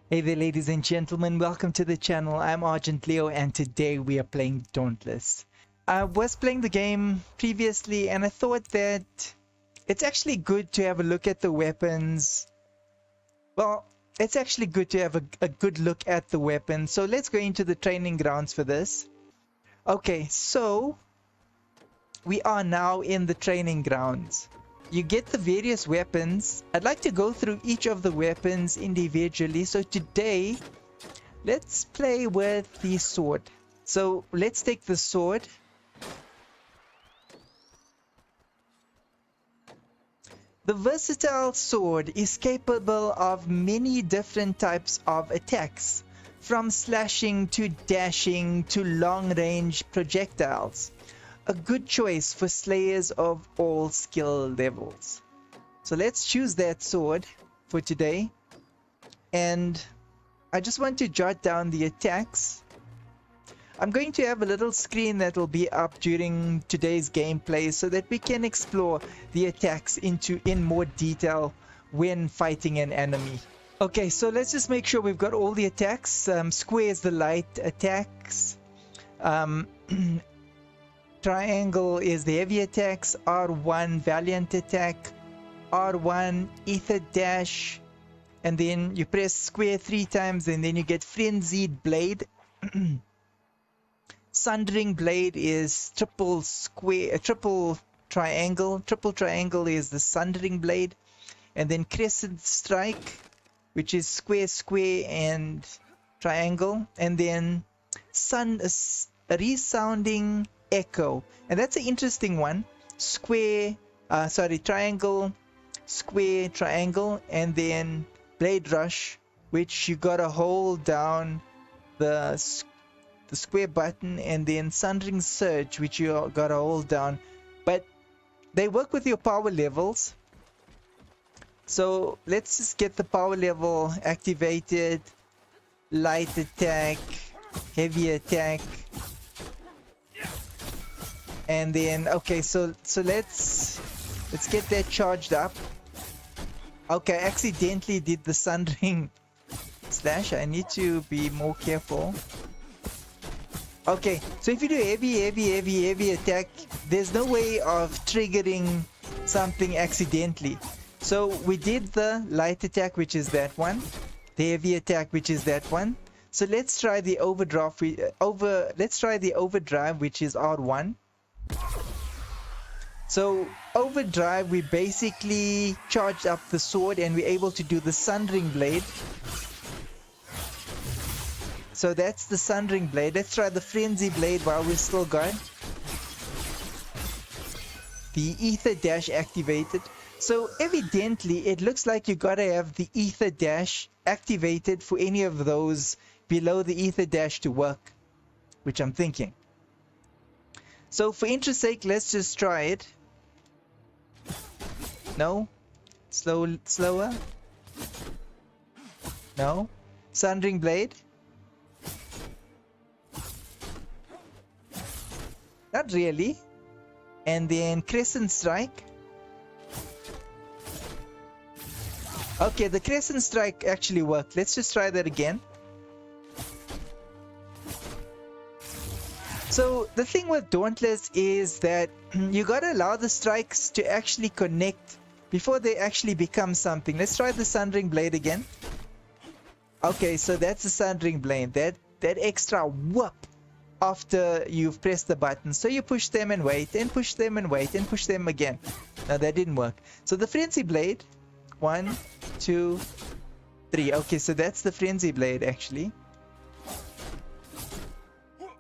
Hey there, ladies and gentlemen, welcome to the channel. I'm Argent Leo, and today we are playing Dauntless. I was playing the game previously, and I thought that it's actually good to have a look at the weapons. Well, it's actually good to have a good look at the weapons. So let's go into the training grounds for this. Okay, so we are now in the training grounds. You get the various weapons. I'd like to go through each of the weapons individually. So today, let's play with the sword. So let's take the sword. The versatile sword is capable of many different types of attacks, from slashing to dashing to long-range projectiles. A good choice for slayers of all skill levels. So let's choose that sword for today. And I just want to jot down the attacks. I'm going to have a little screen that will be up during today's gameplay so that we can explore the attacks in more detail when fighting an enemy. Okay, so let's just make sure we've got all the attacks. Square is the light attacks. Triangle is the heavy attacks, R1 valiant attack, R1 ether dash, and then you press square 3 times and then you get frenzied blade. Sundering blade is triple triangle. Triple triangle is the sundering blade, and then crescent strike, which is square and triangle, and then resounding echo, and that's an interesting one. Triangle, square, triangle, and then blade rush, which you gotta hold down the square button, and then sundering surge, which you gotta hold down. But they work with your power levels. So let's just get the power level activated. Light attack, heavy attack. And then, okay, so let's get that charged up. Okay, I accidentally did the sundering slash. I need to be more careful. Okay, so if you do heavy attack, there's no way of triggering something accidentally. So we did the light attack, which is that one. The heavy attack, which is that one. So let's try the overdrive. Let's try the overdrive, which is R1. So overdrive, we basically charged up the sword and we're able to do the sundering blade. So that's the sundering blade. Let's try the frenzy blade while we've still got the ether dash activated. So evidently it looks like you gotta have the ether dash activated for any of those below the ether dash to work, which I'm thinking. So for interest's sake, let's just try it. No? Slower? No? Sundering blade? Not really. And then crescent strike. Okay, the crescent strike actually worked. Let's just try that again. So the thing with Dauntless is that you gotta allow the strikes to actually connect before they actually become something. Let's try the sundering blade again. Okay, so that's the sundering blade. That extra whoop after you've pressed the button. So you push them and wait, and push them and wait, and push them again. No, that didn't work. So the frenzy blade, 1, 2, 3. Okay, so that's the frenzy blade actually.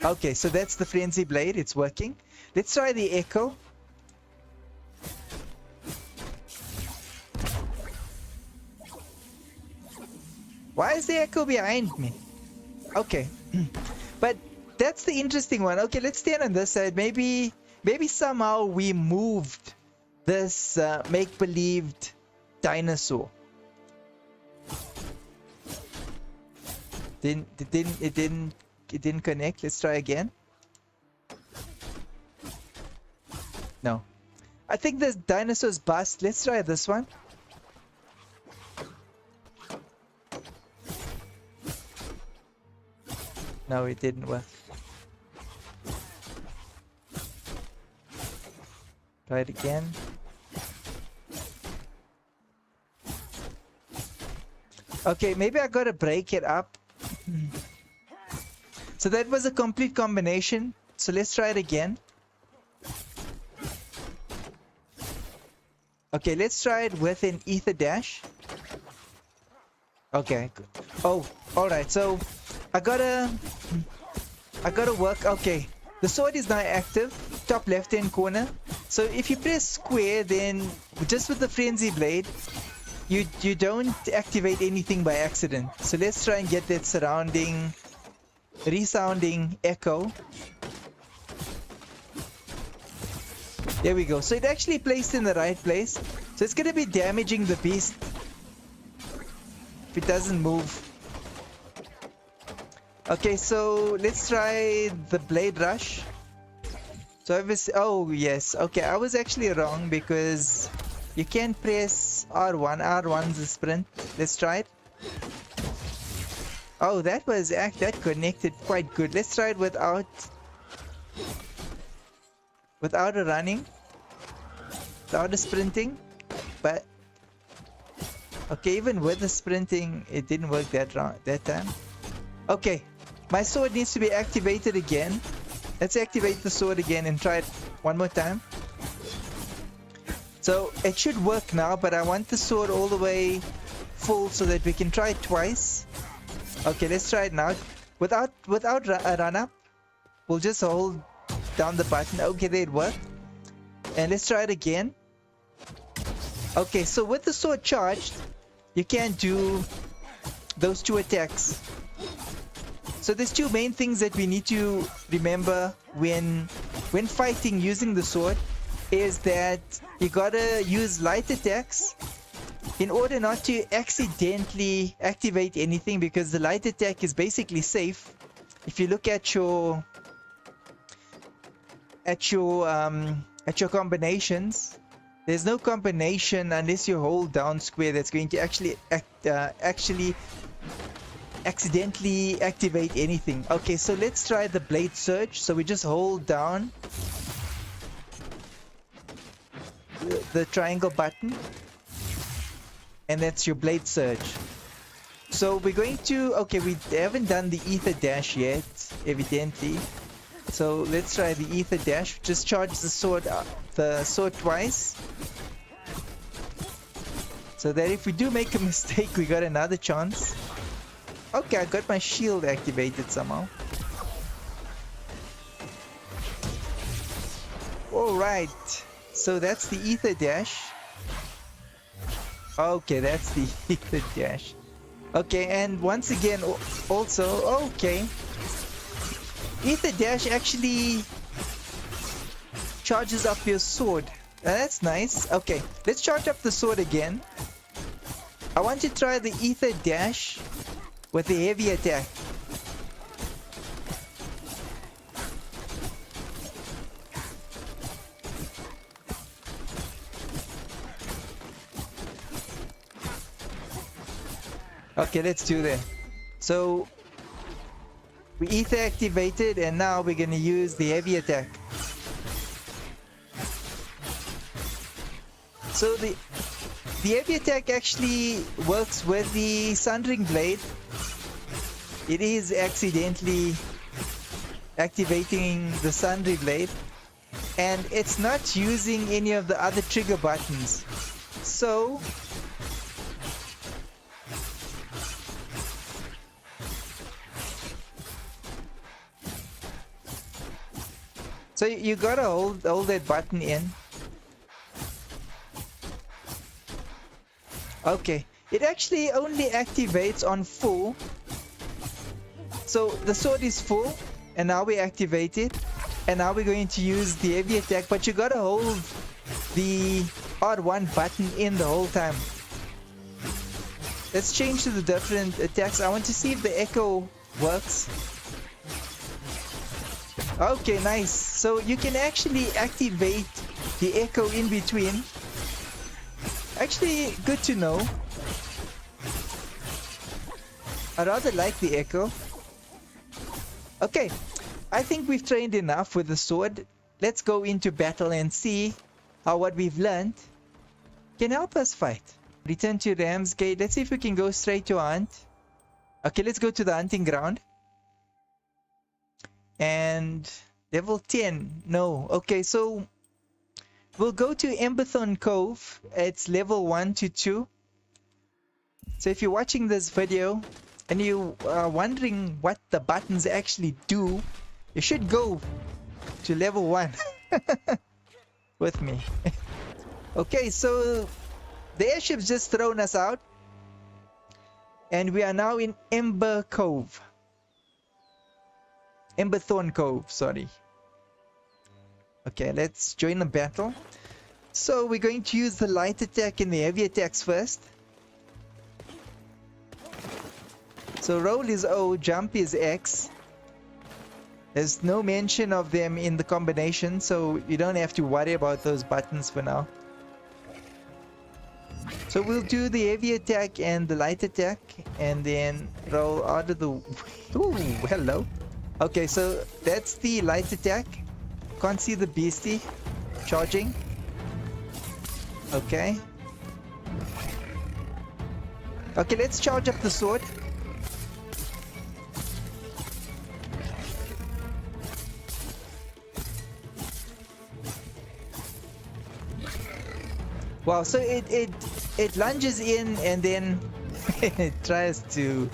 Okay, so that's the frenzy blade. It's working. Let's try the echo. Why is the echo behind me? Okay, but that's the interesting one. Okay, let's stand on this side. Maybe somehow we moved this make-believe dinosaur. It didn't connect. Let's try again. No. I think this dinosaur's bust. Let's try this one. No, it didn't work. Try it again. Okay, maybe I gotta break it up. So that was a complete combination. So let's try it again. Okay, let's try it with an ether dash. Okay. Oh, alright. So I gotta work. Okay. The sword is now active. Top left hand corner. So if you press square, then just with the frenzy blade, you don't activate anything by accident. So let's try and get that surrounding resounding echo. There we go. So it actually placed in the right place. So it's going to be damaging the beast if it doesn't move. Okay, so let's try the blade rush. So obviously, oh yes, okay, I was actually wrong because you can press R1. R1's a sprint. Let's try it. Oh, that connected quite good. Let's try it without a running, without a sprinting. But okay, even with the sprinting, it didn't work that time. Okay, my sword needs to be activated again. Let's activate the sword again and try it one more time. So it should work now, but I want the sword all the way full so that we can try it twice. Okay, let's try it now. Without a run up, we'll just hold down the button. Okay, there it worked. And let's try it again. Okay, so with the sword charged, you can't do those two attacks. So there's two main things that we need to remember when fighting using the sword, is that you gotta use light attacks in order not to accidentally activate anything, because the light attack is basically safe. If you look at your combinations, there's no combination unless you hold down square that's going to actually accidentally activate anything. Okay, so let's try the blade surge. So we just hold down the triangle button, and that's your blade surge. So we're going to, okay, we haven't done the ether dash yet, evidently. So let's try the ether dash. Just charge the sword twice, so that if we do make a mistake, we got another chance. Okay, I got my shield activated somehow. Alright, so that's the ether dash. Okay, that's the ether dash. Okay, and once again, also, okay, ether dash actually charges up your sword. That's nice. Okay, let's charge up the sword again. I want to try the ether dash with the heavy attack. Okay, let's do that. So we ether activated, and now we're gonna use the heavy attack. So the heavy attack actually works with the Sundering Blade. It is accidentally activating the Sundering Blade, and it's not using any of the other trigger buttons. So you gotta hold that button in. Okay, it actually only activates on full. So the sword is full, and now we activate it, and now we're going to use the heavy attack, but you gotta hold the R1 button in the whole time. Let's change to the different attacks. I want to see if the echo works. Okay, nice. So you can actually activate the echo in between. Actually, good to know. I rather like the echo. Okay, I think we've trained enough with the sword. Let's go into battle and see how what we've learned can help us fight. Return to Ramsgate. Let's see if we can go straight to Hunt. Okay, let's go to the hunting ground. And level 10. No. Okay, so we'll go to Emberthorn Cove. It's level 1 to 2. So if you're watching this video and you are wondering what the buttons actually do, you should go to level 1 with me. Okay, so the airship's just thrown us out. And we are now in Ember Cove. Emberthorn Cove, sorry. Okay, let's join the battle. So we're going to use the light attack and the heavy attacks first. So roll is O, jump is X. There's no mention of them in the combination, so you don't have to worry about those buttons for now. So we'll do the heavy attack and the light attack, and then roll out of the... Ooh, hello. Okay, so that's the light attack. Can't see the beastie charging. Okay. Okay, let's charge up the sword. Wow, so it lunges in and then it tries to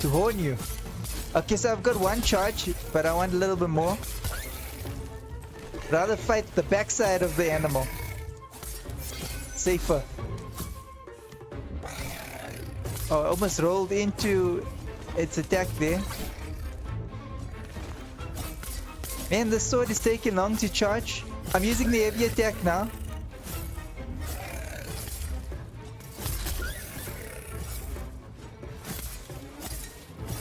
horn you. Okay, so I've got one charge, but I want a little bit more. Rather fight the backside of the animal. Safer. Oh, I almost rolled into its attack there. Man, the sword is taking long to charge. I'm using the heavy attack now.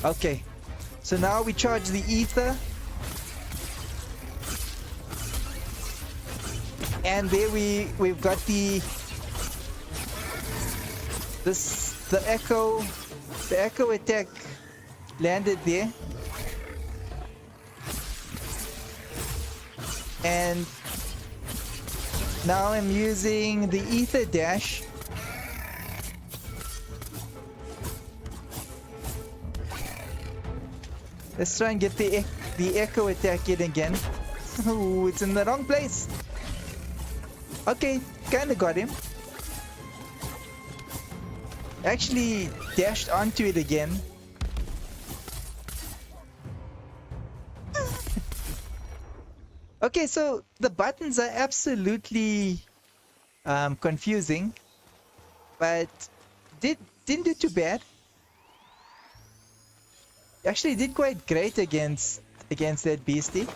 Okay, so now we charge the ether. And there we've got the echo attack landed there. And now I'm using the ether dash. Let's try and get the echo attack in again. Ooh, it's in the wrong place. Okay, kinda got him. Actually dashed onto it again. Okay, so the buttons are absolutely confusing, but didn't do too bad. Actually did quite great against that beastie.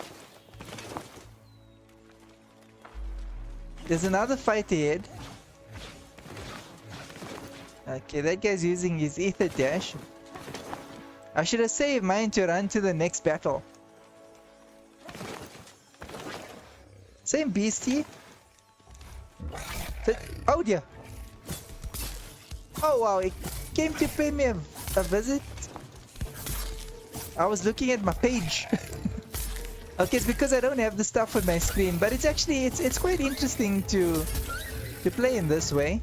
There's another fight ahead. Okay, that guy's using his ether dash. I should have saved mine to run to the next battle. Same beastie. Oh dear. Oh wow, it came to pay me a visit. I was looking at my page. Okay, it's because I don't have the stuff on my screen, but it's actually it's quite interesting to play in this way.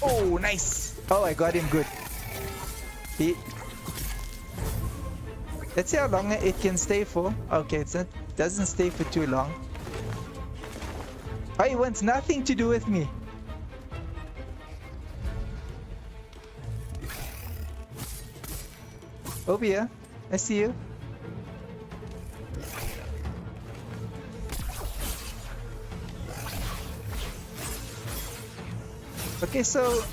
Oh, nice. Oh, I got him good. Let's see how long it can stay for. Okay, it doesn't stay for too long. Oh, it wants nothing to do with me. Over here. I see you. Okay, so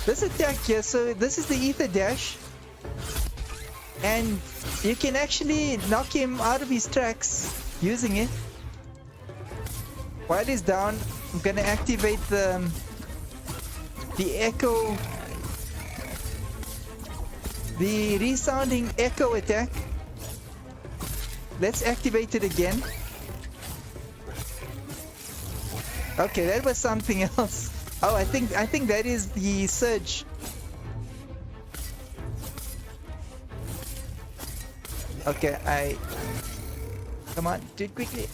this attack here, so this is the ether dash, and you can actually knock him out of his tracks using it. While he's down, I'm gonna activate the echo, the resounding echo attack. Let's activate it again. Okay, that was something else. Oh, I think that is the surge. Okay, come on, do it quickly.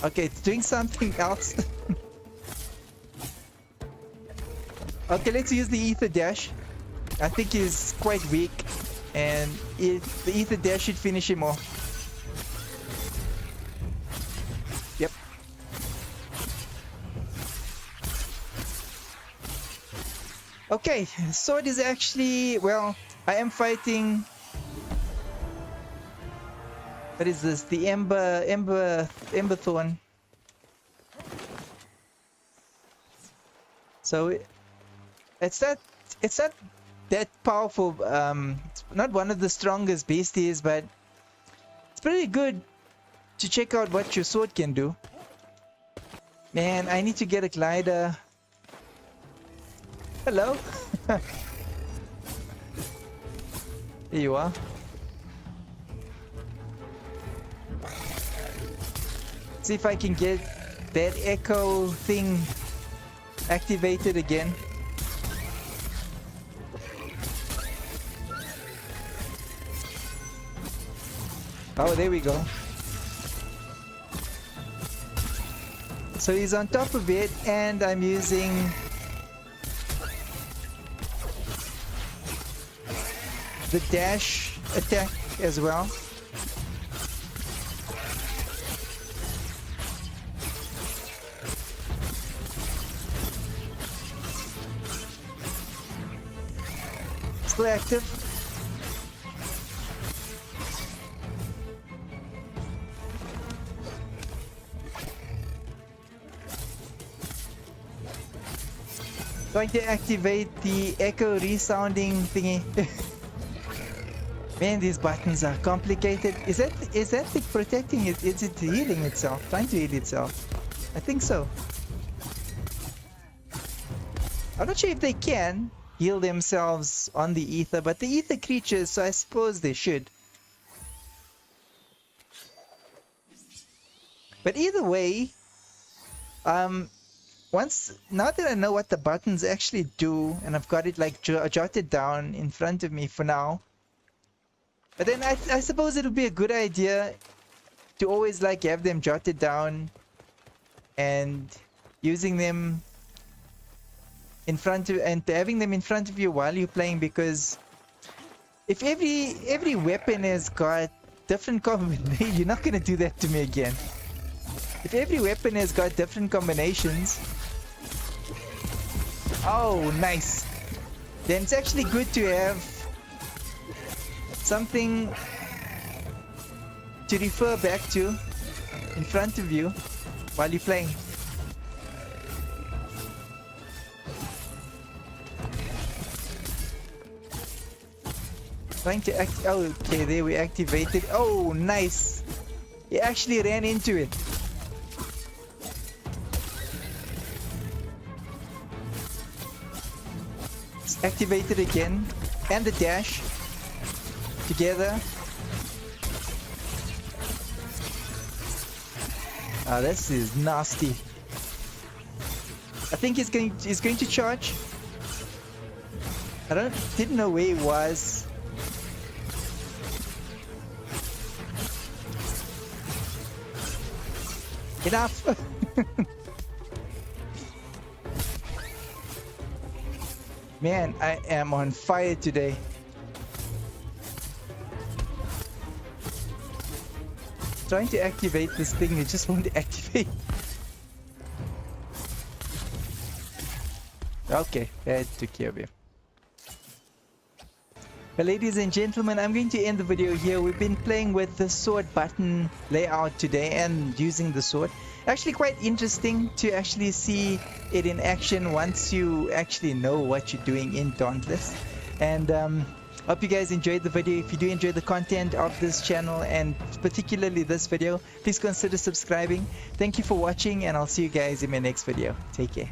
Okay, it's doing something else. Okay, let's use the ether dash. I think he's quite weak, and the ether dash should finish him off. Yep. Okay, sword is actually, well, I am fighting. What is this? The Ember Thorn. So it's not that powerful. It's not one of the strongest beasties, but it's pretty good to check out what your sword can do. Man, I need to get a glider. Hello. Here you are. See if I can get that echo thing activated again. Oh, there we go. So he's on top of it, and I'm using the dash attack as well. Still active. Going to activate the echo resounding thingy. Man, these buttons are complicated. Is that the protecting it? Is it healing itself? Trying to heal itself? I think so. I'm not sure if they can heal themselves on the ether, but the ether creatures, so I suppose they should. But either way, now that I know what the buttons actually do, and I've got it like jotted down in front of me for now, but then I suppose it'll be a good idea to always like have them jotted down and using them in front of, and having them in front of you while you're playing, because if every weapon has got different combinations, you're not gonna do that to me again. If every weapon has got different combinations, oh nice, then it's actually good to have something to refer back to in front of you while you're playing. Trying to act. Oh, okay, there we activated. Oh, nice. He actually ran into it. It's activated again, and the dash together. Ah, this is nasty. I think he's going to charge. Didn't know where he was. Enough. Man, I am on fire today. Trying to activate this thing, it just won't activate. Okay, that took care of you. Well, ladies and gentlemen, I'm going to end the video here. We've been playing with the sword button layout today and using the sword. Actually quite interesting to actually see it in action once you actually know what you're doing in Dauntless. And hope you guys enjoyed the video. If you do enjoy the content of this channel and particularly this video, please consider subscribing. Thank you for watching, and I'll see you guys in my next video. Take care.